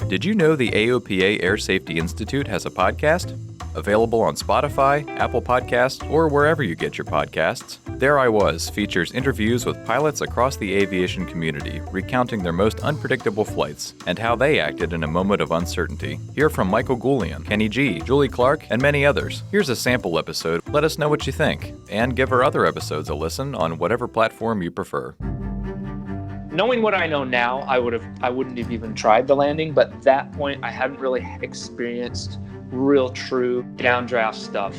Did you know the AOPA Air Safety Institute has a podcast? Available on Spotify, Apple Podcasts, or wherever you get your podcasts. There I Was features interviews with pilots across the aviation community, recounting their most unpredictable flights and how they acted in a moment of uncertainty. Hear from Michael Goulian, Kenny G, Julie Clark, and many others. Here's a sample episode. Let us know what you think, and give our other episodes a listen on whatever platform you prefer. Knowing what I know now, I wouldn't have even tried the landing, but at that point I hadn't really experienced real true downdraft stuff.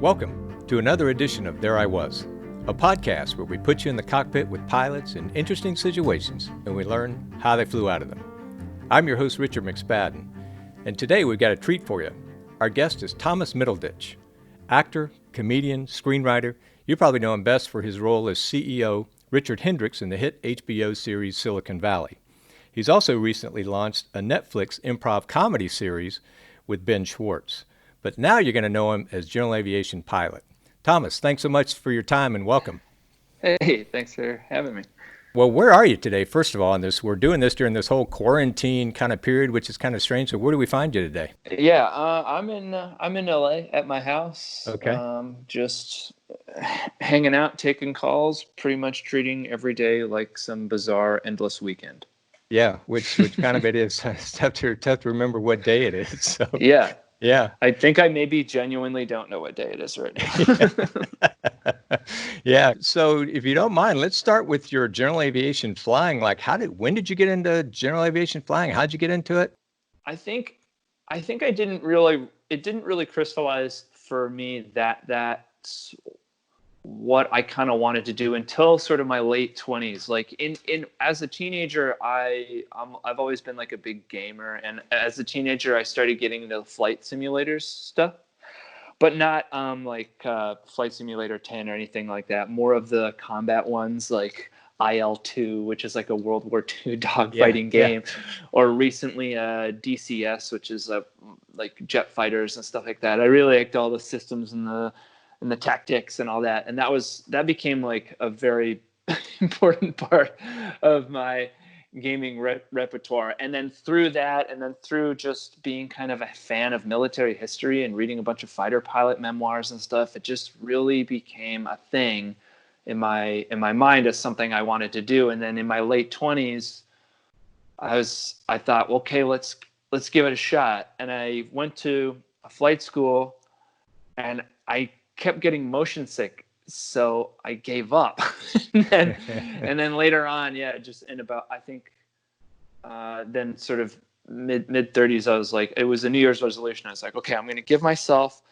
Welcome to another edition of There I Was, a podcast where we put you in the cockpit with pilots in interesting situations and we learn how they flew out of them. I'm your host, Richard McSpadden, and today we've got a treat for you. Our guest is Thomas Middleditch, actor, comedian, screenwriter. You probably know him best for his role as CEO Richard Hendricks in the hit HBO series Silicon Valley. He's also recently launched a Netflix improv comedy series with Ben Schwartz. But now you're going to know him as general aviation pilot. Thomas, thanks so much for your time and welcome. Hey, thanks for having me. Well, where are you today, first of all, on this? We're doing this during this whole quarantine kind of period, which is kind of strange. So where do we find you today? Yeah, I'm in LA at my house. Okay. Just hanging out, taking calls, pretty much treating every day like some bizarre, endless weekend. Yeah, which kind of it is. It's tough to remember what day it is. So. Yeah. I think I maybe genuinely don't know what day it is right now. Yeah. So if you don't mind, let's start with your general aviation flying. Like, when did you get into general aviation flying? How'd you get into it? I think it didn't really crystallize for me that's what I kind of wanted to do until sort of my late 20s. Like in as a teenager, I've always been like a big gamer, and as a teenager, I started getting into flight simulators stuff, but not like Flight Simulator 10 or anything like that. More of the combat ones, like IL-2, which is like a World War II dogfighting game, or recently DCS, which is like jet fighters and stuff like that. I really liked all the systems and the tactics and all that. And that became like a very important part of my gaming repertoire. And then through that, and then through just being kind of a fan of military history and reading a bunch of fighter pilot memoirs and stuff, it just really became a thing in my mind as something I wanted to do. And then in my late 20s, I thought, okay, let's give it a shot. And I went to a flight school and I kept getting motion sick, so I gave up. and then later on, just in about, I think, then sort of mid 30s, I was like, it was a New Year's resolution. I was like, okay, I'm going to give myself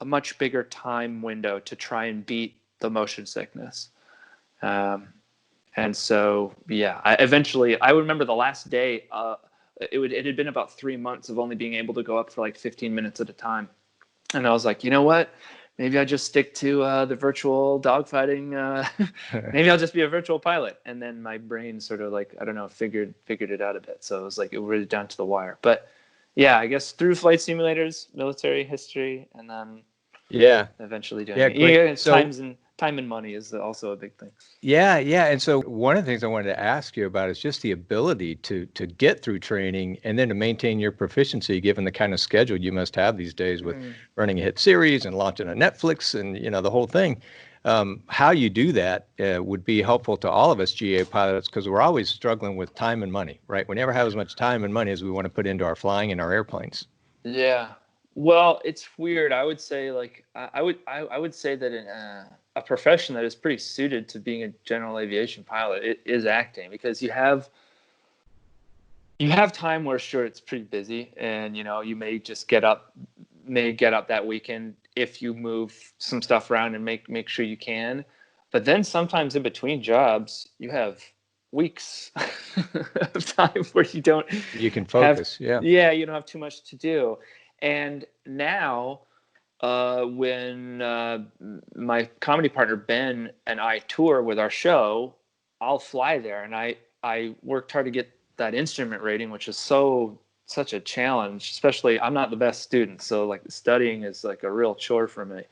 a much bigger time window to try and beat the motion sickness. And so, I remember the last day, it had been about 3 months of only being able to go up for like 15 minutes at a time. And I was like, you know what? Maybe I just stick to the virtual dogfighting. Maybe I'll just be a virtual pilot. And then my brain sort of like, I don't know, figured it out a bit. So it was like, it was really down to the wire. But yeah, I guess through flight simulators, military history, and then eventually doing it. Yeah, time and money is also a big thing. Yeah. And so one of the things I wanted to ask you about is just the ability to get through training and then to maintain your proficiency, given the kind of schedule you must have these days with running a hit series and launching a Netflix and, the whole thing. How you do that would be helpful to all of us GA pilots, because we're always struggling with time and money, right? We never have as much time and money as we want to put into our flying and our airplanes. Yeah. Well, it's weird. I would say I would say that a profession that is pretty suited to being a general aviation pilot, it is acting, because you have time where sure it's pretty busy, and you may just get up that weekend if you move some stuff around and make sure you can. But then sometimes in between jobs, you have weeks of time where you can focus. You don't have too much to do. And now, when my comedy partner Ben and I tour with our show, I'll fly there, and I worked hard to get that instrument rating, which is such a challenge. Especially, I'm not the best student, so like studying is like a real chore for me.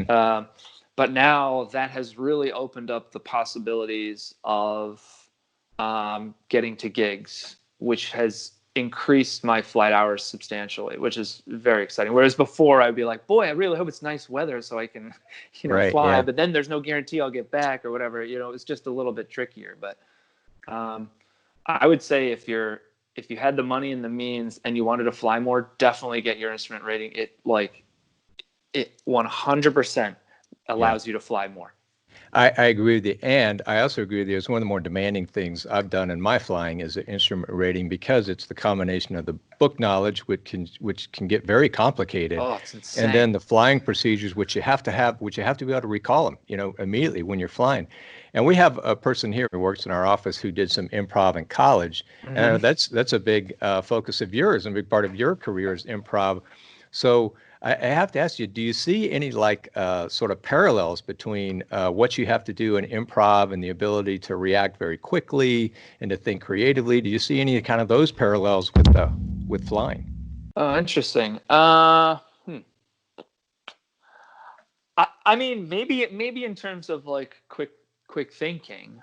But now that has really opened up the possibilities of getting to gigs which has increased my flight hours substantially, which is very exciting. Whereas before I'd be like, boy, I really hope it's nice weather so I can, fly, but then there's no guarantee I'll get back or whatever. It's just a little bit trickier. But I would say if you had the money and the means and you wanted to fly more, definitely get your instrument rating. It 100% allows you to fly more. I agree with you. And I also agree with you. It's one of the more demanding things I've done in my flying is the instrument rating, because it's the combination of the book knowledge, which can get very complicated. Oh, it's insane. And then the flying procedures, which you have to be able to recall them, immediately when you're flying. And we have a person here who works in our office who did some improv in college. Mm-hmm. And that's a big focus of yours, and a big part of your career is improv. So I have to ask you, do you see any sort of parallels between what you have to do in improv and the ability to react very quickly and to think creatively? Do you see any kind of those parallels with flying? Oh, interesting. I mean, maybe in terms of like quick thinking,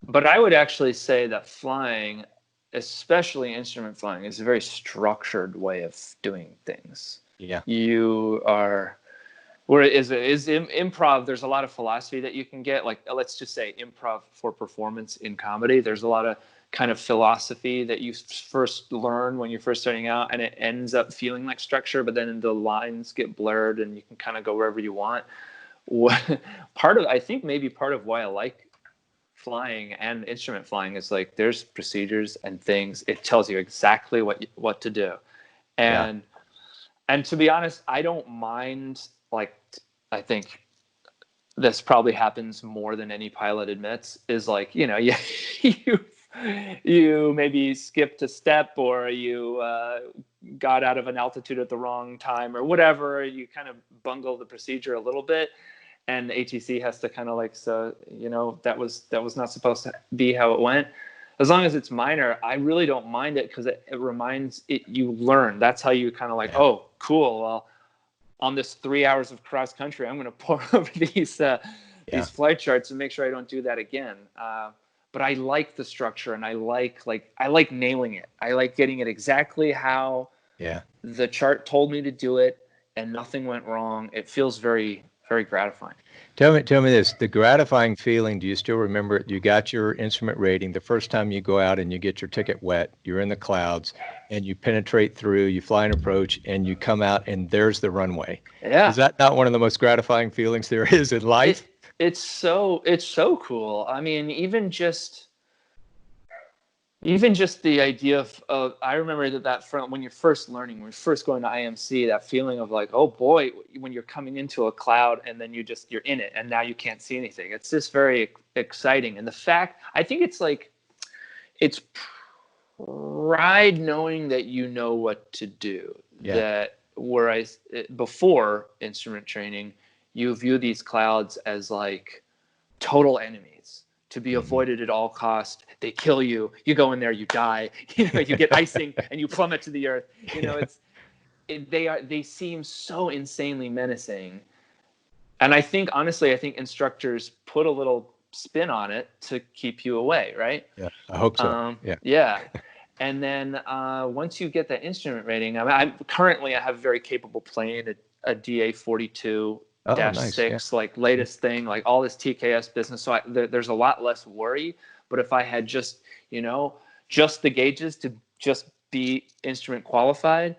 but I would actually say that flying, especially instrument flying, is a very structured way of doing things. Yeah. Whereas improv, there's a lot of philosophy that you can get. Like, let's just say improv for performance in comedy. There's a lot of kind of philosophy that you first learn when you're first starting out, and it ends up feeling like structure, but then the lines get blurred and you can kind of go wherever you want. I think maybe part of why I like flying and instrument flying is like there's procedures and things. It tells you exactly what to do. And to be honest, I don't mind, like, I think this probably happens more than any pilot admits, is like, you maybe skipped a step, or you got out of an altitude at the wrong time, or whatever. You kind of bungle the procedure a little bit, and ATC has to kind of like, so, that was not supposed to be how it went. As long as it's minor, I really don't mind it, because it reminds it, you learn. That's how you kind of like, oh, cool. Well, on this 3 hours of cross country, I'm going to pour over these flight charts and make sure I don't do that again. But I like the structure, and I like nailing it. I like getting it exactly how the chart told me to do it, and nothing went wrong. It feels very, very gratifying. Tell me this, the gratifying feeling, do you still remember it? You got your instrument rating the first time you go out and you get your ticket wet, you're in the clouds, and you penetrate through, you fly an approach, and you come out, and there's the runway. Yeah. Is that not one of the most gratifying feelings there is in life? It's so cool. I mean, even just the idea of I remember that when you're first learning, when you're first going to IMC, that feeling of like, oh boy, when you're coming into a cloud and then you're in it and now you can't see anything. It's just very exciting. And the fact, I think it's pride knowing that you know what to do. Yeah. That whereas before instrument training, you view these clouds as like total enemies to be avoided at all costs. They kill you. You go in there, you die. You get icing and you plummet to the earth. They seem so insanely menacing. And I think instructors put a little spin on it to keep you away, right? Yeah, I hope so. Yeah. And then once you get that instrument rating, I have a very capable plane, a DA-42. -6, nice, like latest thing, like all this TKS business. So there's a lot less worry. But if I had just the gauges to just be instrument qualified,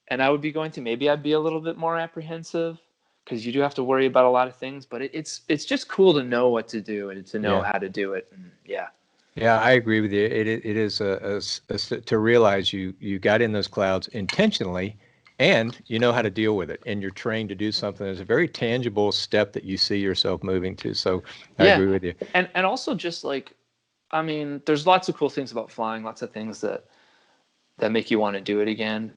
and I would be going to, maybe I'd be a little bit more apprehensive, because you do have to worry about a lot of things. But it's just cool to know what to do and to know how to do it. And Yeah, I agree with you. It is to realize you got in those clouds intentionally, and you know how to deal with it, and you're trained to do something. There's a very tangible step that you see yourself moving to. So I agree with you. And also just like, I mean, there's lots of cool things about flying, lots of things that make you want to do it again.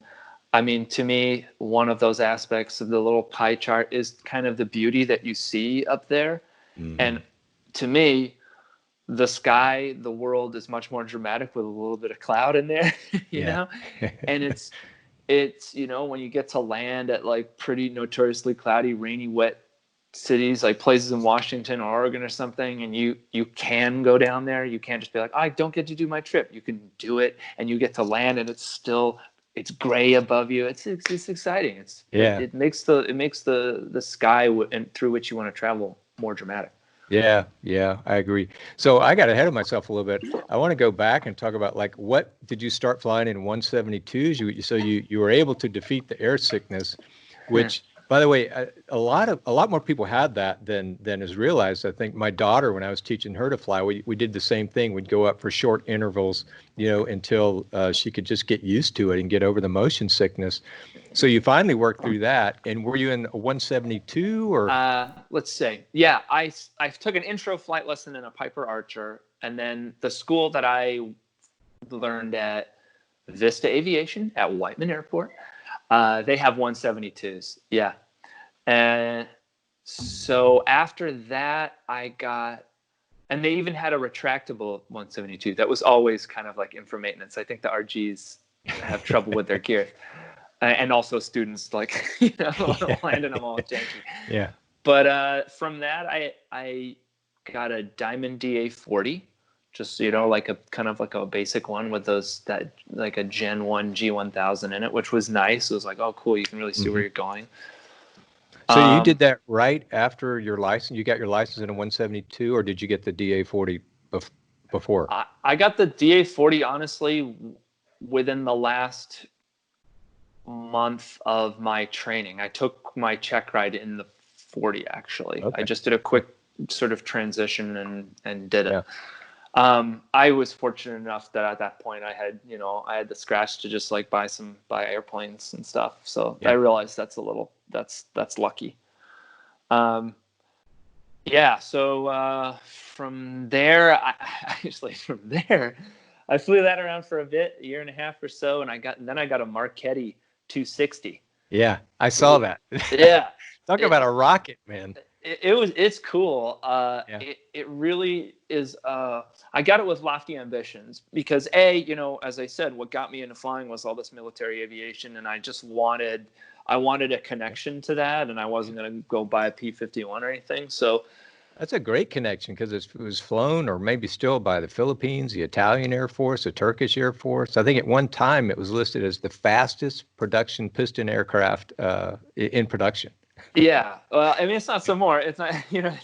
I mean, to me, one of those aspects of the little pie chart is kind of the beauty that you see up there. Mm-hmm. And to me, the sky, the world is much more dramatic with a little bit of cloud in there, you know? And it's, when you get to land at like pretty notoriously cloudy, rainy, wet cities, like places in Washington or Oregon or something, and you can go down there. You can't just be like, I don't get to do my trip. You can do it, and you get to land, and it's gray above you. It's exciting. It makes the sky through which you want to travel more dramatic. Yeah, I agree. So I got ahead of myself a little bit. I want to go back and talk about, like, what did you start flying in 172s? So you were able to defeat the air sickness, which, by the way, a lot more people had that than is realized. I think my daughter, when I was teaching her to fly, we did the same thing. We'd go up for short intervals, until she could just get used to it and get over the motion sickness. So you finally worked through that. And were you in a 172 or? Let's say, yeah, I took an intro flight lesson in a Piper Archer, and then the school that I learned at, Vista Aviation at Whiteman Airport, they have 172s. Yeah. And so after that, and they even had a retractable 172 that was always kind of like in for maintenance. I think the RGs have trouble with their gear. And also students, like, landing them all janky. Yeah. But from that, I got a Diamond DA40, just, like a kind of like a basic one with like a Gen 1 G1000 in it, which was nice. It was like, oh, cool. You can really see where you're going. So you did that right after your license? You got your license in a 172, or did you get the DA40 before? I got the DA40, honestly, within the last month of my training. I took my check ride in the 40, actually. Okay. I just did a quick sort of transition and did it. Yeah. I was fortunate enough that at that point I had the scratch to just like buy airplanes and stuff. So yeah. I realized that's lucky. So from there, I flew that around for a year and a half or so, and then I got a Marchetti 260. Yeah, I saw that. Yeah. Talk about a rocket, man. It's cool. It really is. I got it with lofty ambitions because as I said, what got me into flying was all this military aviation, and I just wanted a connection to that, and I wasn't going to go buy a P-51 or anything. So that's a great connection because it was flown, or maybe still, by the Philippines, the Italian Air Force, the Turkish Air Force. I think at one time it was listed as the fastest production piston aircraft in production. Yeah, well, I mean, it's not some more. It's not,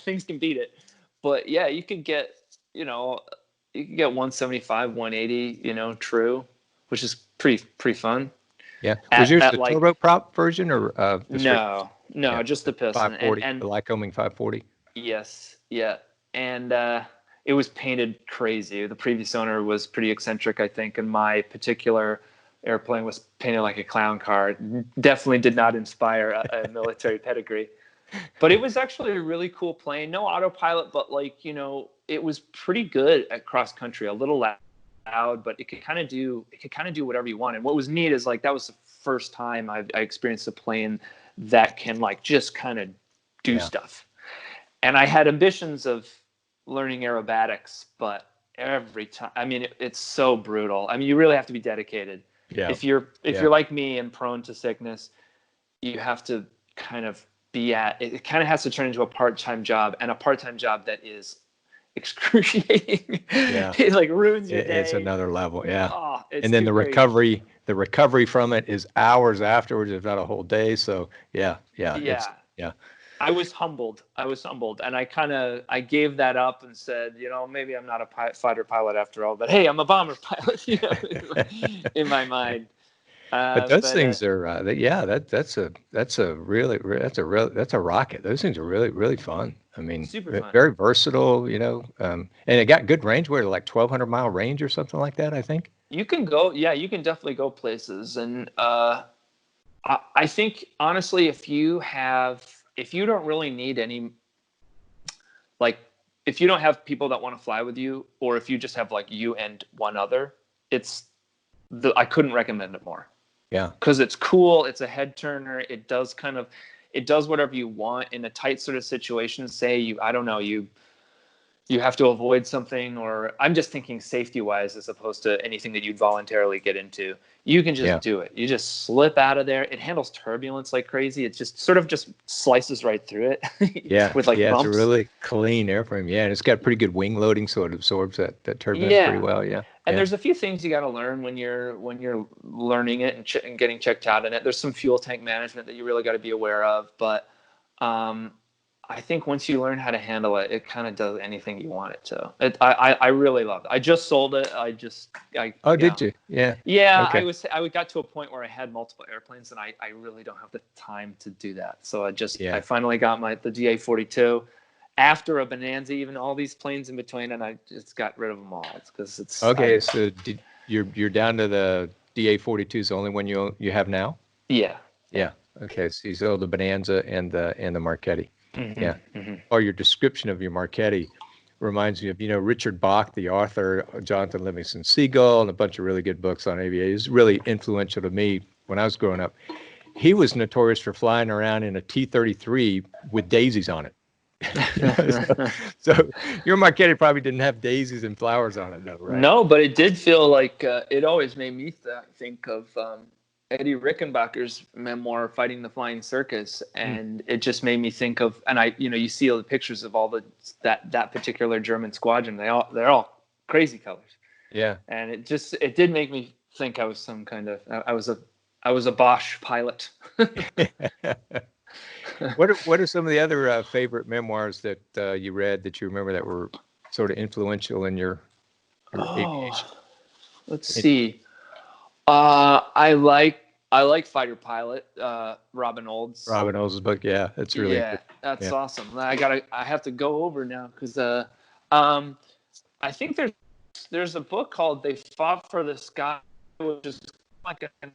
things can beat it, but yeah, you could get, 175, 180, true, which is pretty fun. Yeah. Was yours the turboprop version or just the piston 540, the Lycoming 540? Yes. Yeah. And it was painted crazy. The previous owner was pretty eccentric, I think, and my particular airplane was painted like a clown car. Definitely did not inspire a military pedigree. But it was actually a really cool plane. No autopilot, but it was pretty good at cross country. A little loud, but it could kind of do whatever you want. And what was neat is that was the first time I experienced a plane that can just kind of do stuff. And I had ambitions of learning aerobatics, but every time, I mean, it's so brutal. I mean, you really have to be dedicated. Yeah. If you're like me and prone to sickness, you have to kind of it kind of has to turn into a part-time job, and a part-time job that is excruciating. Yeah. It ruins your day. It's another level. Yeah. Oh, and then the recovery from it is hours afterwards, if not a whole day. So yeah. I was humbled, and I gave that up and said, maybe I'm not a fighter pilot after all, but hey, I'm a bomber pilot, in my mind. But those things are, that's a rocket. Those things are really, really fun. I mean, super fun. Very versatile, and it got good range. Where like 1,200 mile range or something like that, I think. You can go, you can definitely go places, and I think honestly, if you don't really need any, if you don't have people that want to fly with you, or if you just have you and one other, I couldn't recommend it more. Yeah. Because it's cool. It's a head turner. It does whatever you want in a tight sort of situation. Say you you have to avoid something, or I'm just thinking safety wise as opposed to anything that you'd voluntarily get into. You can just do it. You just slip out of there. It handles turbulence like crazy. It just sort of just slices right through it. With like bumps. It's a really clean airframe. Yeah, and it's got pretty good wing loading, so it absorbs that turbulence pretty well. Yeah. And there's a few things you got to learn when you're learning it and getting checked out in it. There's some fuel tank management that you really got to be aware of, but I think once you learn how to handle it, it kind of does anything you want it to. I really loved it. I just sold it. Did you? Yeah. Yeah. Okay. I got to a point where I had multiple airplanes, and I really don't have the time to do that. So I finally got the DA-42 after a Bonanza, even all these planes in between, and I just got rid of them all. So you're down to the DA-42 is the only one you have now? Yeah. Yeah. Okay. So you sold the Bonanza and the Marchetti. Mm-hmm, yeah. Mm-hmm. Or your description of your Marchetti reminds me of, Richard Bach, the author, Jonathan Livingston Seagull, and a bunch of really good books on aviation. He's really influential to me when I was growing up. He was notorious for flying around in a T-33 with daisies on it. so your Marchetti probably didn't have daisies and flowers on it, though, right? No, but it did feel like it always made me think of Eddie Rickenbacker's memoir, Fighting the Flying Circus, and it just made me think of, and you see all the pictures of all that particular German squadron. They're all crazy colors. Yeah, and it did make me think I was some kind of I was a Bosch pilot. What are some of the other favorite memoirs that you read that you remember that were sort of influential in your aviation? Let's see. I like Fighter Pilot, Robin Olds. Robin Olds' book, that's really good. That's awesome. I have to go over now because I think there's a book called They Fought for the Sky, which is like an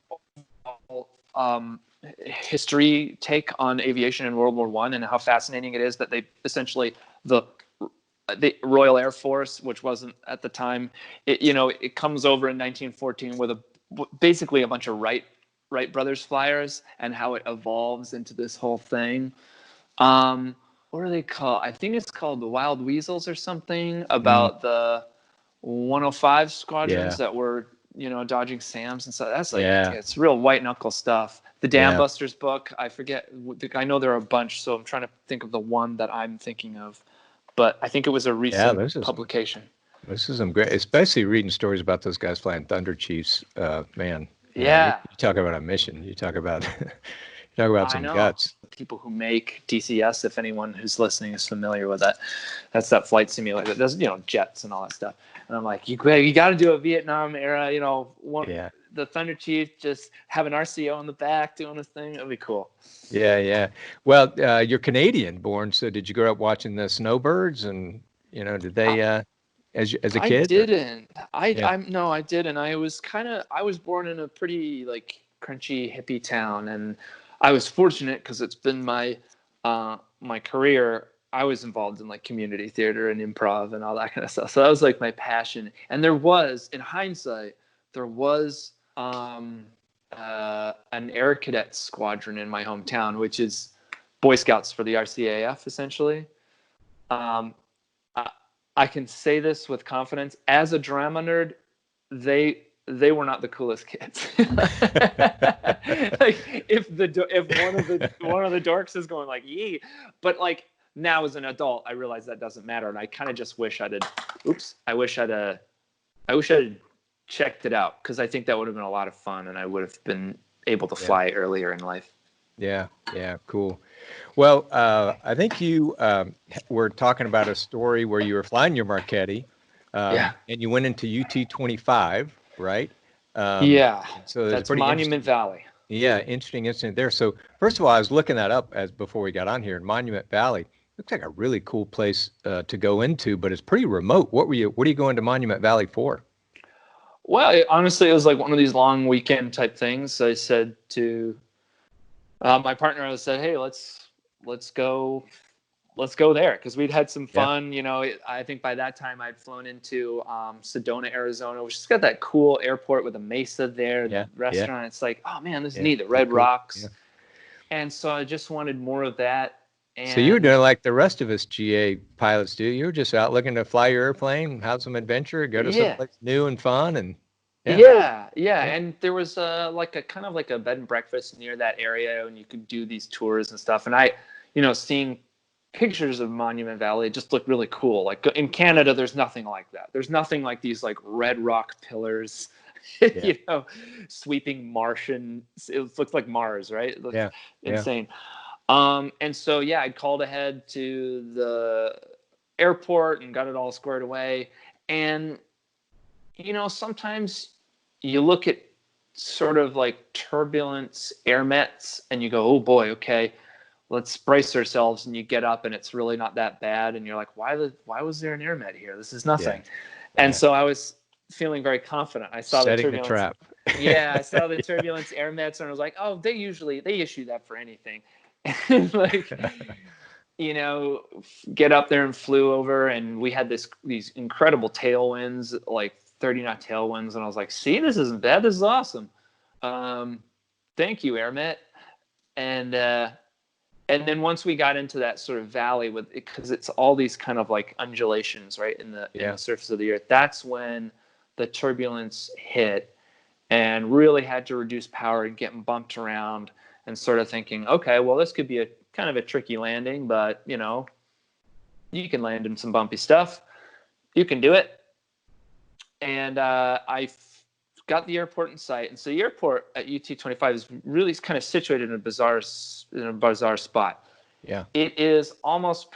history take on aviation in World War I and how fascinating it is that they essentially the Royal Air Force, which wasn't at the time, it comes over in 1914 with basically a bunch of Wright brothers flyers and how it evolves into this whole thing. What are they called? I think it's called the Wild Weasels or something, about the 105 squadrons that were, dodging SAMs and stuff. That's it's real white knuckle stuff. The Dam Busters book, I forget. I know there are a bunch, so I'm trying to think of the one that I'm thinking of. But I think it was a recent publication. This is some great, especially reading stories about those guys flying Thunder Chiefs. Man, you talk about a mission. You talk about some guts. People who make DCS, if anyone who's listening is familiar with that, that's that flight simulator that does jets and all that stuff. And I'm like, you got to do a Vietnam era, the Thunder Chief, just have an RCO in the back doing his thing. It'd be cool. Yeah. Well, you're Canadian born, so did you grow up watching the Snowbirds, and did they? As a kid? I didn't. I didn't. I was born in a pretty crunchy hippie town, and I was fortunate because it's been my career. I was involved in like community theater and improv and all that kind of stuff. So that was like my passion. And there was, in hindsight, an air cadet squadron in my hometown, which is Boy Scouts for the RCAF, essentially. I can say this with confidence. As a drama nerd, they were not the coolest kids. Like if one of the dorks is going like yee, but like now as an adult, I realize that doesn't matter, and I kind of just wish I'd checked it out, because I think that would have been a lot of fun, and I would have been able to fly earlier in life. Yeah, cool. Well, I think you were talking about a story where you were flying your Marchetti, and you went into UT-25, right? So that's Monument Valley. Yeah, interesting incident there. So first of all, I was looking that up before we got on here. Monument Valley looks like a really cool place to go into, but it's pretty remote. What are you going to Monument Valley for? Well, honestly, it was like one of these long weekend type things. I said to my partner, I said, "Hey, let's go there," because we'd had some fun. I think by that time I'd flown into Sedona, Arizona, which has got that cool airport with a mesa there, the restaurant. It's like, oh man, this is neat. The Red Rocks. Yeah. And so I just wanted more of that. So you were doing like the rest of us GA pilots do. You were just out looking to fly your airplane, have some adventure, go to someplace new and fun, and yeah. And there was like a kind of like a bed and breakfast near that area, and you could do these tours and stuff. And I, seeing pictures of Monument Valley, it just looked really cool. Like in Canada, there's nothing like that. There's nothing like these like red rock pillars, sweeping Martian. It looks like Mars, right? Insane. And so, I'd called ahead to the airport and got it all squared away. And, sometimes you look at sort of like turbulence air mets and you go, oh boy, okay, let's brace ourselves. And you get up and it's really not that bad. And you're like, why was there an air met here? This is nothing. And so I was feeling very confident. I saw setting the the trap. I saw the turbulence air mets and I was like, oh, they issue that for anything. Like, get up there and flew over, and we had these incredible tailwinds, like 30-knot tailwinds, and I was like, see, this isn't bad. This is awesome. Thank you, AirMet. And then once we got into that sort of valley because it's all these kind of like undulations, right, in the surface of the earth, that's when the turbulence hit and really had to reduce power and getting bumped around. And sort of thinking, okay, well, this could be a kind of a tricky landing, but, you can land in some bumpy stuff. You can do it. And I got the airport in sight. And so the airport at UT-25 is really kind of situated in a bizarre spot. Yeah. It is almost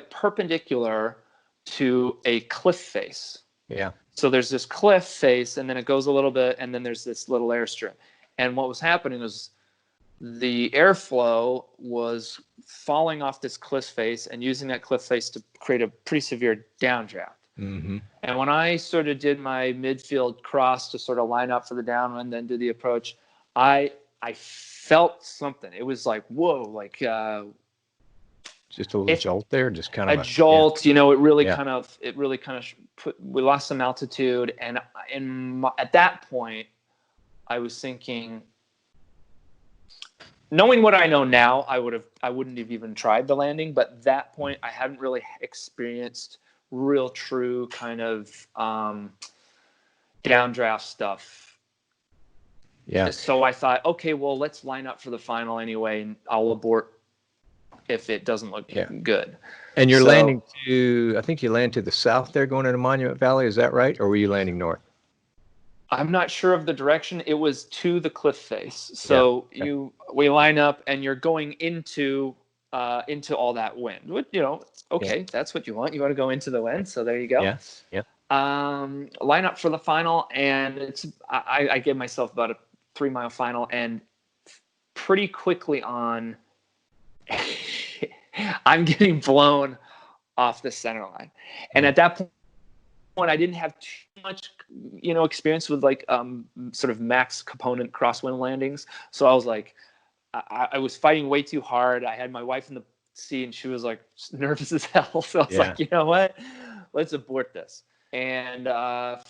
perpendicular to a cliff face. Yeah. So there's this cliff face, and then it goes a little bit, and then there's this little airstrip. And what was happening was, the airflow was falling off this cliff face and using that cliff face to create a pretty severe downdraft. Mm-hmm. And when I sort of did my midfield cross to sort of line up for the downwind, then do the approach, I felt something. It was like, whoa, like just a little jolt there, just kind of a jolt. It really kind of we lost some altitude, and at that point, I was thinking, knowing what I know now, I wouldn't have even tried the landing. But at that point, I hadn't really experienced real, true kind of downdraft stuff. Yeah. So I thought, okay, well, let's line up for the final anyway, and I'll abort if it doesn't look good. And you're landing I think you land to the south there, going into Monument Valley. Is that right, or were you landing north? I'm not sure of the direction. It was to the cliff face. So we line up and you're going into all that wind. That's what you want. You want to go into the wind. So there you go. Yes. Yeah. Line up for the final, and I gave myself about a 3-mile final, and pretty quickly on, I'm getting blown off the center line. And at that point, I didn't have too much, experience with like sort of max component crosswind landings. So I was like, I was fighting way too hard. I had my wife in the seat, and she was like nervous as hell. So I was like, you know what? Let's abort this. And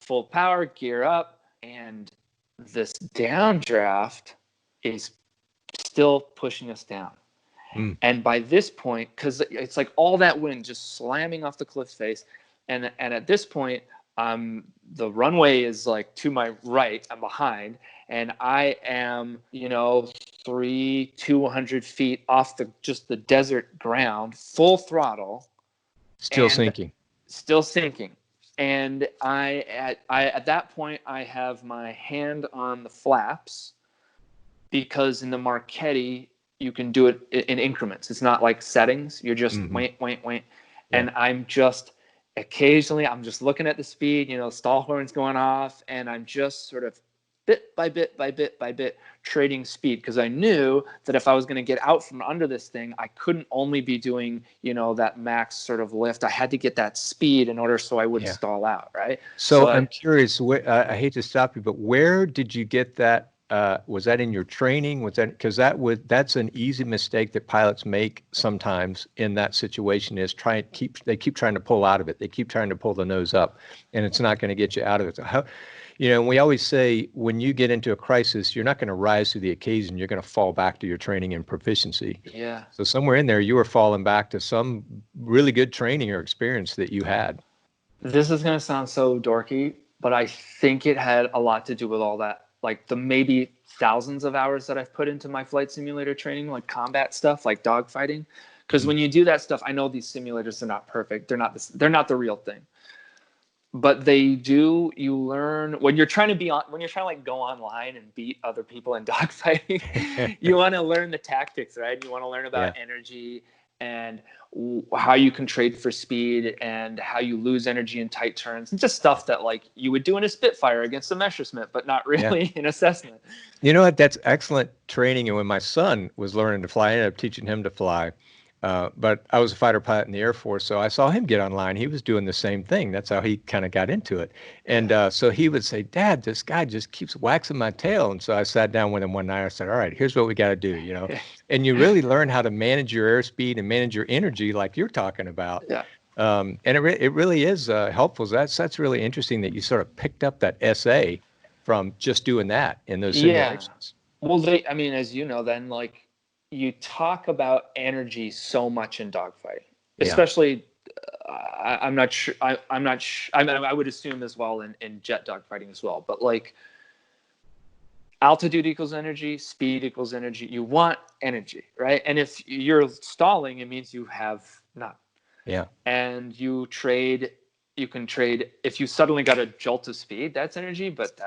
full power, gear up, and this downdraft is still pushing us down. And by this point, because it's like all that wind just slamming off the cliff face, and at this point, the runway is like to my right, I'm behind, and I am, 200 feet off the desert ground, full throttle. Still sinking. And I at that point, I have my hand on the flaps, because in the Marchetti, you can do it in increments. It's not like settings. You're just wait. And I'm just I'm just looking at the speed, stall horns going off, and I'm just sort of bit by bit trading speed, because I knew that if I was going to get out from under this thing, I couldn't only be doing, that max sort of lift. I had to get that speed in order so I wouldn't stall out, right? So I'm curious, I hate to stop you, but where did you get that? Was that in your training? Was that, because that's an easy mistake that pilots make sometimes in that situation, is they keep trying to pull out of it. They keep trying to pull the nose up, and it's not going to get you out of it. So we always say when you get into a crisis, you're not going to rise to the occasion. You're going to fall back to your training and proficiency. Yeah. So somewhere in there, you were falling back to some really good training or experience that you had. This is going to sound so dorky, but I think it had a lot to do with all that, like the maybe thousands of hours that I've put into my flight simulator training, like combat stuff, like dogfighting. Because when you do that stuff, I know these simulators are not perfect. They're not the real thing. But you learn when you're trying to like go online and beat other people in dogfighting, you want to learn the tactics, right? You want to learn about energy and how you can trade for speed and how you lose energy in tight turns, and just stuff that like you would do in a Spitfire against a Messerschmitt, but not really in assessment. You know what? That's excellent training. And when my son was learning to fly, I ended up teaching him to fly. But I was a fighter pilot in the Air Force, so I saw him get online. He was doing the same thing. That's how he kind of got into it. And so he would say, "Dad, this guy just keeps waxing my tail." And so I sat down with him one night. I said, "All right, here's what we got to do." And you really learn how to manage your airspeed and manage your energy, like you're talking about. Yeah. And it really is helpful. That's really interesting that you sort of picked up that essay from just doing that in those simulations. Well, as you know, then like, you talk about energy so much in dogfighting, especially. I'm not sure. I'm not. I would assume as well in jet dogfighting as well. But like, altitude equals energy, speed equals energy. You want energy, right? And if you're stalling, it means you have none. Yeah. And you can trade. If you suddenly got a jolt of speed, that's energy. But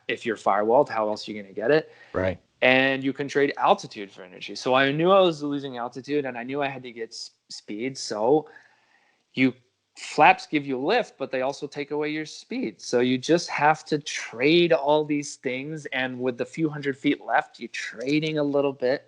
if you're firewalled, how else are you going to get it? Right. And you can trade altitude for energy. So I knew I was losing altitude, and I knew I had to get speed. So flaps give you lift, but they also take away your speed. So you just have to trade all these things. And with the few hundred feet left, you're trading a little bit.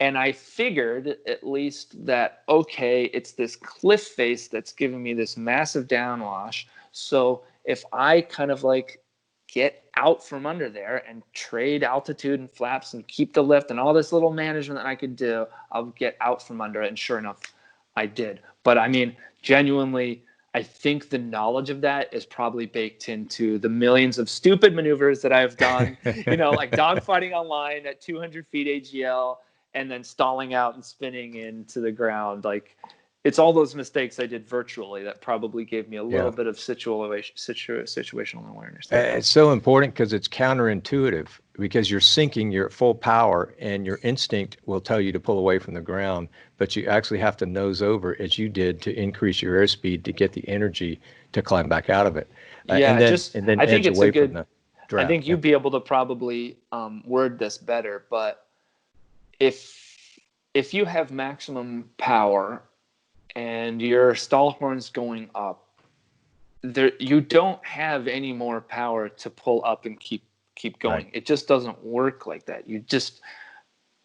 And I figured at least that, okay, it's this cliff face that's giving me this massive downwash. So if I kind of like get out from under there and trade altitude and flaps and keep the lift and all this little management that I could do, I'll get out from under it. And sure enough, I did. But genuinely, I think the knowledge of that is probably baked into the millions of stupid maneuvers that I've done, like dogfighting online at 200 feet AGL and then stalling out and spinning into the ground. Like, it's all those mistakes I did virtually that probably gave me a little bit of situational awareness. It's so important because it's counterintuitive, because you're sinking, you're at full power, and your instinct will tell you to pull away from the ground, but you actually have to nose over, as you did, to increase your airspeed to get the energy to climb back out of it. And then I think edge it's away a good. from the draft. I think you'd be able to probably word this better, but if you have maximum power and your stall horn's going up, you don't have any more power to pull up and keep going. Right. It just doesn't work like that.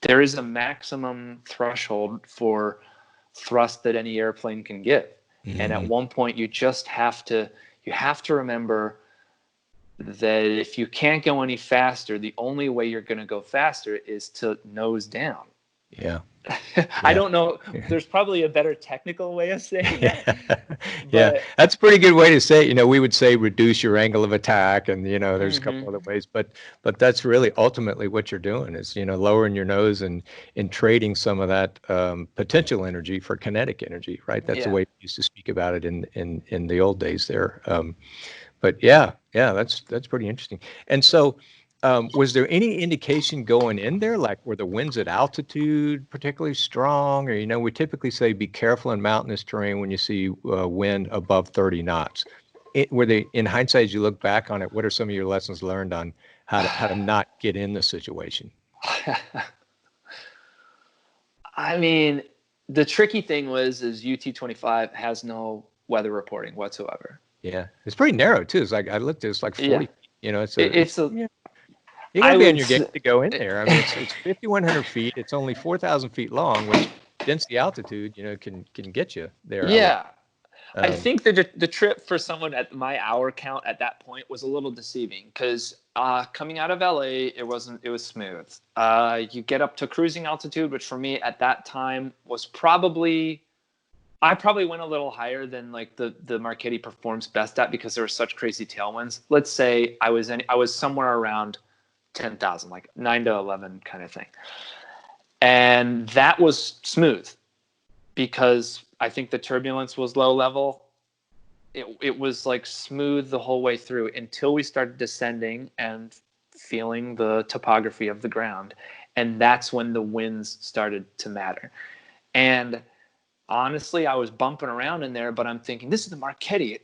There is a maximum threshold for thrust that any airplane can give. Mm-hmm. And at one point you have to remember that if you can't go any faster, the only way you're going to go faster is to nose down. Yeah. I don't know. There's probably a better technical way of saying that. That's a pretty good way to say it. We would say reduce your angle of attack, and there's a couple other ways, but that's really ultimately what you're doing is lowering your nose and trading some of that potential energy for kinetic energy, right? That's the way we used to speak about it in the old days there. But that's pretty interesting. And so, was there any indication going in there, like were the winds at altitude particularly strong? Or, we typically say be careful in mountainous terrain when you see wind above 30 knots. Were they, in hindsight, as you look back on it, what are some of your lessons learned on how to not get in the situation? The tricky thing is UT-25 has no weather reporting whatsoever. Yeah, it's pretty narrow too. It's like I looked at it's like 40. You got to be on your game to go in there. It's 5,100 feet. It's only 4,000 feet long, which density altitude, can get you there. Yeah. I think the trip for someone at my hour count at that point was a little deceiving because coming out of LA, it was smooth. You get up to cruising altitude, which for me at that time was probably I probably went a little higher than like the Marchetti performs best at, because there were such crazy tailwinds. Let's say I was somewhere around 10,000, like 9 to 11 kind of thing. And that was smooth because I think the turbulence was low level. It was like smooth the whole way through until we started descending and feeling the topography of the ground. And that's when the winds started to matter. And honestly, I was bumping around in there, but I'm thinking, this is the Marchetti.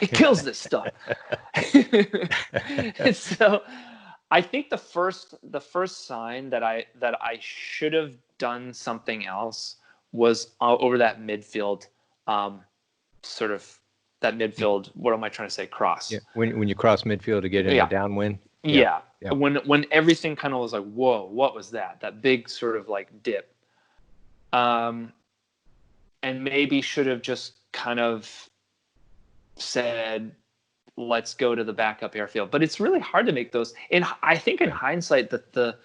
It kills this stuff. And so I think the first sign that I should have done something else was over that midfield, sort of that midfield. What am I trying to say? Cross. Yeah. When you cross midfield to get in a downwind. Yeah. When everything kind of was like, whoa, what was that? That big sort of like dip. And maybe should have just kind of said, let's go to the backup airfield. But it's really hard to make those. And I think in hindsight that the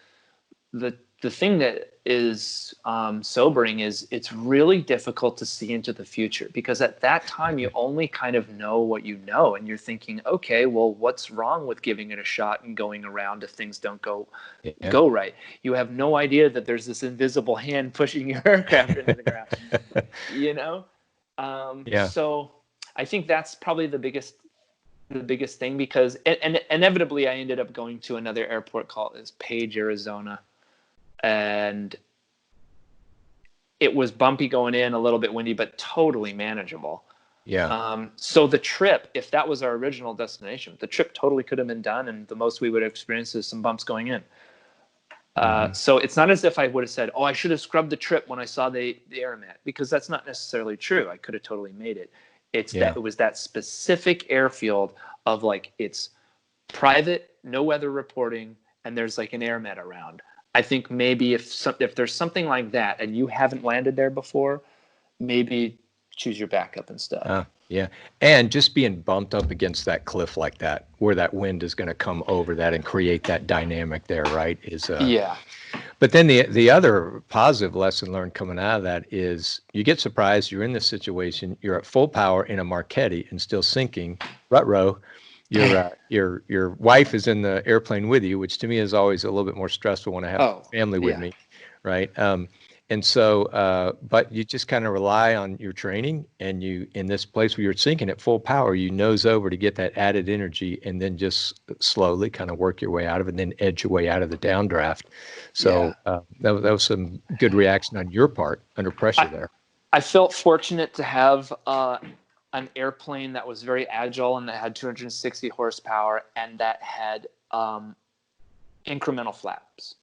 thing that is sobering is it's really difficult to see into the future, because at that time you only kind of know what you know, and you're thinking, okay, well, what's wrong with giving it a shot and going around if things don't go right? You have no idea that there's this invisible hand pushing your aircraft into the ground. So I think that's probably the biggest thing, because and inevitably I ended up going to another airport called Page, Arizona. And it was bumpy going in, a little bit windy, but totally manageable. Yeah. So the trip, if that was our original destination, the trip totally could have been done, and the most we would have experienced is some bumps going in. So it's not as if I would have said, oh, I should have scrubbed the trip when I saw the air mat, because that's not necessarily true. I could have totally made it. That it was that specific airfield of like, it's private, no weather reporting, and there's like an air mat around. I think maybe if there's something like that and you haven't landed there before, maybe choose your backup instead. Yeah. And just being bumped up against that cliff like that, where that wind is going to come over that and create that dynamic there, right? But then the other positive lesson learned coming out of that is you get surprised, you're in this situation, you're at full power in a Marchetti and still sinking, rut-row. Your wife is in the airplane with you, which to me is always a little bit more stressful when I have family with me, right? And so, but you just kind of rely on your training, and you, in this place where you're sinking at full power, you nose over to get that added energy, and then just slowly kind of work your way out of it, and then edge your way out of the downdraft. So that was some good reaction on your part under pressure there. I felt fortunate to have an airplane that was very agile and that had 260 horsepower and that had incremental flaps.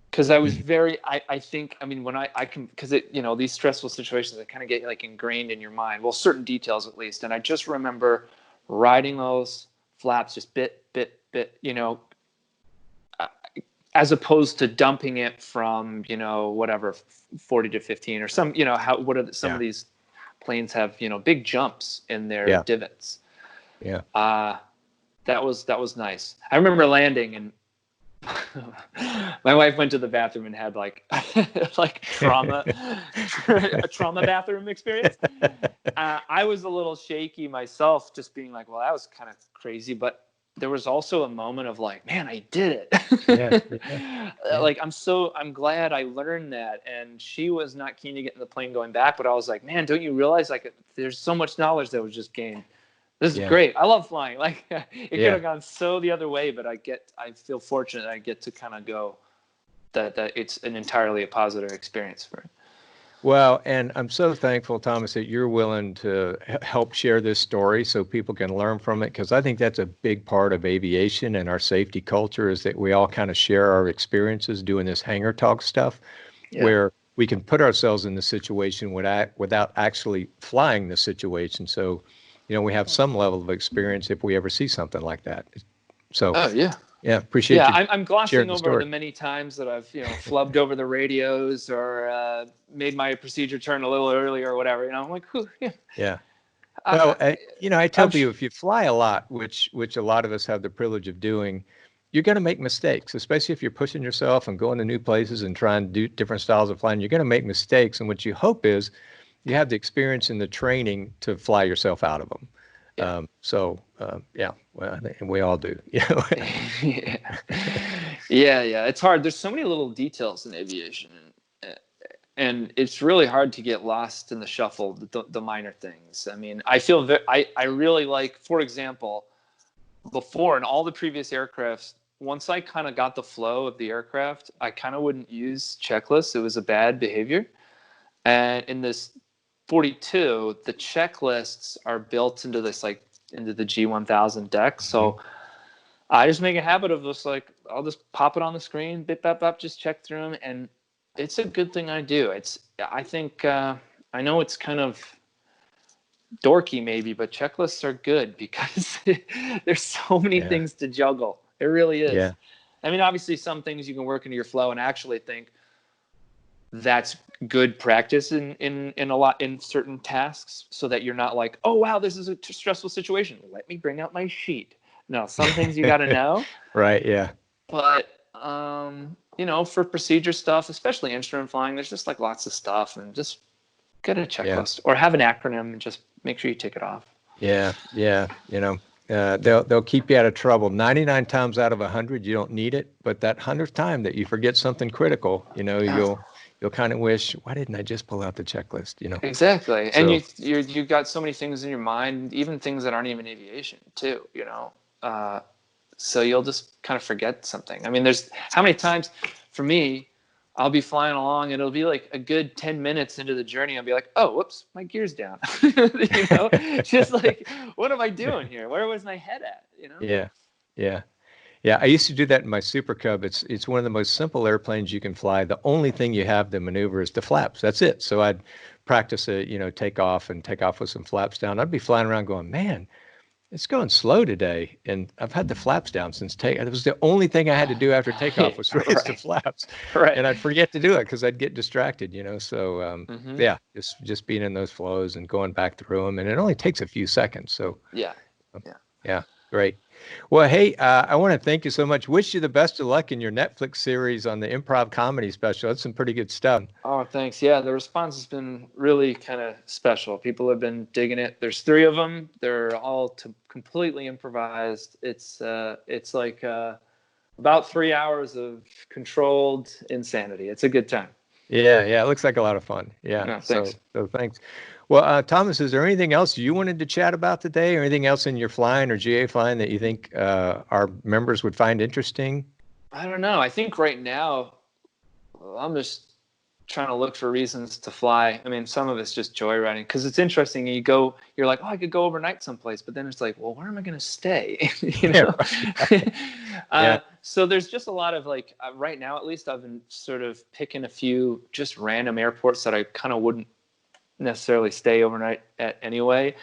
Because I was I think, when I can, because these stressful situations, that kind of get like ingrained in your mind. Well, certain details at least. And I just remember riding those flaps just bit, as opposed to dumping it from, whatever, 40 to 15 or some, some of these planes have, big jumps in their divots. That was nice. I remember landing, and my wife went to the bathroom and had like a trauma bathroom experience. I was a little shaky myself, just being like, well, that was kind of crazy, but there was also a moment of like, man, I did it. Like, I'm glad I learned that. And she was not keen to get in the plane going back, but I was like, man, don't you realize like there's so much knowledge that was just gained. This is great. I love flying. Like, it could have gone so the other way, but I feel fortunate I get to kind of go that it's an entirely a positive experience for me. Well, and I'm so thankful, Thomas, that you're willing to help share this story so people can learn from it, because I think that's a big part of aviation and our safety culture, is that we all kind of share our experiences doing this hangar talk stuff, where we can put ourselves in the situation without actually flying the situation. So, we have some level of experience if we ever see something like that. So, appreciate you. I'm glossing over the many times that I've, flubbed over the radios or made my procedure turn a little early or whatever. I'm like, whew, Well, I tell you, if you fly a lot, which a lot of us have the privilege of doing, you're going to make mistakes, especially if you're pushing yourself and going to new places and trying to do different styles of flying. You're going to make mistakes, and what you hope is you have the experience and the training to fly yourself out of them. Yeah. Well, I think we all do. Yeah. It's hard. There's so many little details in aviation, and it's really hard to get lost in the shuffle, the minor things. I mean, I feel I really like, for example, before in all the previous aircrafts, once I kind of got the flow of the aircraft, I kind of wouldn't use checklists. It was a bad behavior. And in this 42, the checklists are built into this, like into the G1000 deck. So I just make a habit of just like, I'll just pop it on the screen, bip, bap, bap, just check through them. And it's a good thing I do. I think, I know it's kind of dorky maybe, but checklists are good because there's so many things to juggle. It really is. Yeah. I mean, obviously some things you can work into your flow and actually think that's good practice in certain tasks, so that you're not like, oh wow, this is a stressful situation, let me bring out my sheet. No, some things you got to know. Right. Yeah. But for procedure stuff, especially instrument flying, there's just like lots of stuff, and just get a checklist or have an acronym and just make sure you tick it off. Yeah. They'll keep you out of trouble 99 times out of 100. You don't need it, but that 100th time that you forget something critical, you'll kind of wish, why didn't I just pull out the checklist? Exactly. So, and you got so many things in your mind, even things that aren't even aviation too, so you'll just kind of forget something. I mean, there's how many times for me, I'll be flying along and it'll be like a good 10 minutes into the journey. I'll be like, oh, whoops, my gear's down. Just like, what am I doing here? Where was my head at? Yeah. I used to do that in my Super Cub. It's one of the most simple airplanes you can fly. The only thing you have to maneuver is the flaps. That's it. So I'd practice take off with some flaps down. I'd be flying around going, man, it's going slow today. And I've had the flaps down since it was the only thing I had to do after takeoff was raise the flaps. Right. And I'd forget to do it because I'd get distracted, So just being in those flows and going back through them. And it only takes a few seconds. So yeah. Great. Well, hey, I want to thank you so much. Wish you the best of luck in your Netflix series on the improv comedy special. That's some pretty good stuff. Oh, thanks. Yeah, the response has been really kind of special. People have been digging it. There's 3 of them. They're all completely improvised. It's like about 3 hours of controlled insanity. It's a good time. Yeah. It looks like a lot of fun. Yeah. No, thanks. So thanks. Well, Thomas, is there anything else you wanted to chat about today, or anything else in your flying or GA flying that you think our members would find interesting? I don't know. I think right now I'm just trying to look for reasons to fly. I mean, some of it's just joyriding because it's interesting. You're like, oh, I could go overnight someplace, but then it's like, well, where am I going to stay? So there's just a lot of like, right now, at least I've been sort of picking a few just random airports that I kind of wouldn't necessarily stay overnight at anyway,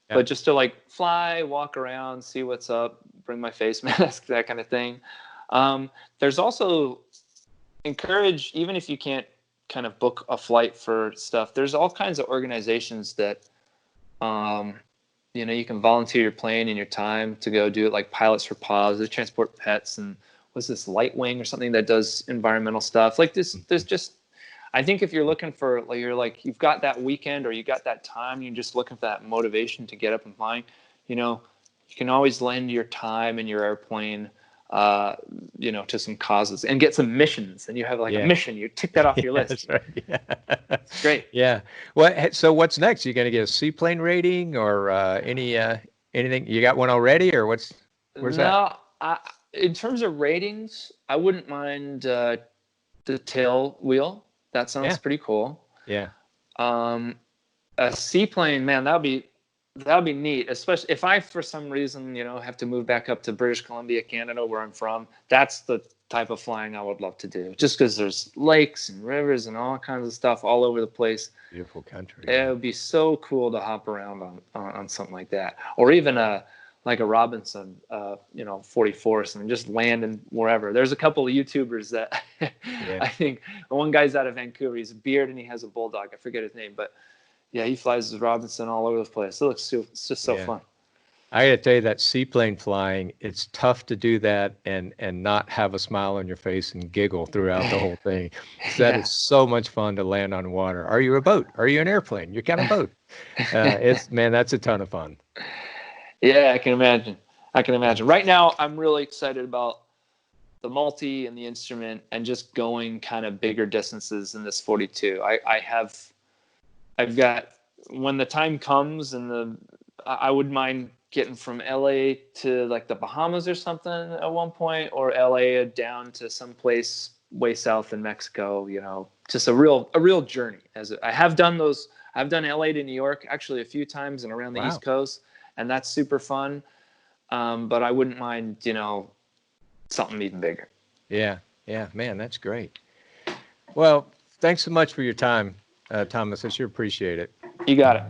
but just to like fly, walk around, see what's up, bring my face mask, that kind of thing. There's also encourage, even if you can't kind of book a flight for stuff, there's all kinds of organizations that you can volunteer your plane and your time to go do it, like Pilots for Paws, they transport pets, and what's this, Light Wing or something that does environmental stuff like this. There's just, I think if you're looking for, like, you've got that weekend or you got that time, you're just looking for that motivation to get up and flying, you can always lend your time and your airplane, to some causes and get some missions. And you have like a mission, you tick that off your list. That's right. Yeah. It's great. Yeah. Well, so what's next? You going to get a seaplane rating or anything? You got one already, or where's that? No, in terms of ratings, I wouldn't mind the tail wheel. That sounds pretty cool. Yeah. A seaplane, man, that'd be neat. Especially if I, for some reason, have to move back up to British Columbia, Canada, where I'm from. That's the type of flying I would love to do. Just because there's lakes and rivers and all kinds of stuff all over the place. Beautiful country. It would be so cool to hop around on something like that, or even like a Robinson, 44 or something, just landing wherever. There's a couple of YouTubers that I think one guy's out of Vancouver. He's a beard and he has a bulldog. I forget his name, but yeah, he flies his Robinson all over the place. It's just so fun. I got to tell you that seaplane flying, it's tough to do that and not have a smile on your face and giggle throughout the whole thing. That is so much fun to land on water. Are you a boat? Are you an airplane? You're kind of boat. That's a ton of fun. Yeah, I can imagine. Right now, I'm really excited about the multi and the instrument and just going kind of bigger distances in this 42. I've got, when the time comes and I wouldn't mind getting from LA to like the Bahamas or something at one point, or LA down to some place way south in Mexico, just a real journey. As I have done those, I've done LA to New York actually a few times and around the East Coast, and that's super fun. But I wouldn't mind, something even bigger. Yeah, man, that's great. Well, thanks so much for your time, Thomas. I sure appreciate it. You got it.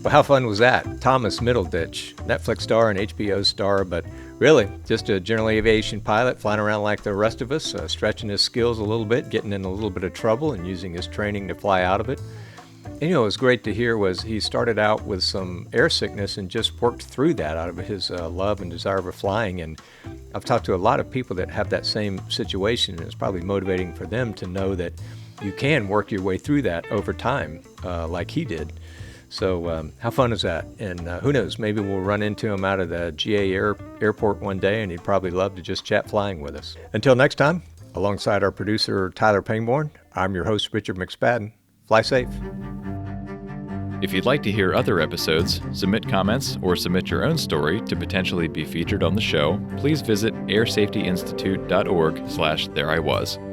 Well, how fun was that? Thomas Middleditch, Netflix star and HBO star, but really just a general aviation pilot flying around like the rest of us, stretching his skills a little bit, getting in a little bit of trouble and using his training to fly out of it. And, what was great to hear was he started out with some air sickness and just worked through that out of his love and desire for flying. And I've talked to a lot of people that have that same situation, and it's probably motivating for them to know that you can work your way through that over time, like he did. So how fun is that? And who knows, maybe we'll run into him out of the GA airport one day, and he'd probably love to just chat flying with us. Until next time, alongside our producer, Tyler Pangborn, I'm your host, Richard McSpadden. Fly safe. If you'd like to hear other episodes, submit comments, or submit your own story to potentially be featured on the show, please visit airsafetyinstitute.org/thereiwas.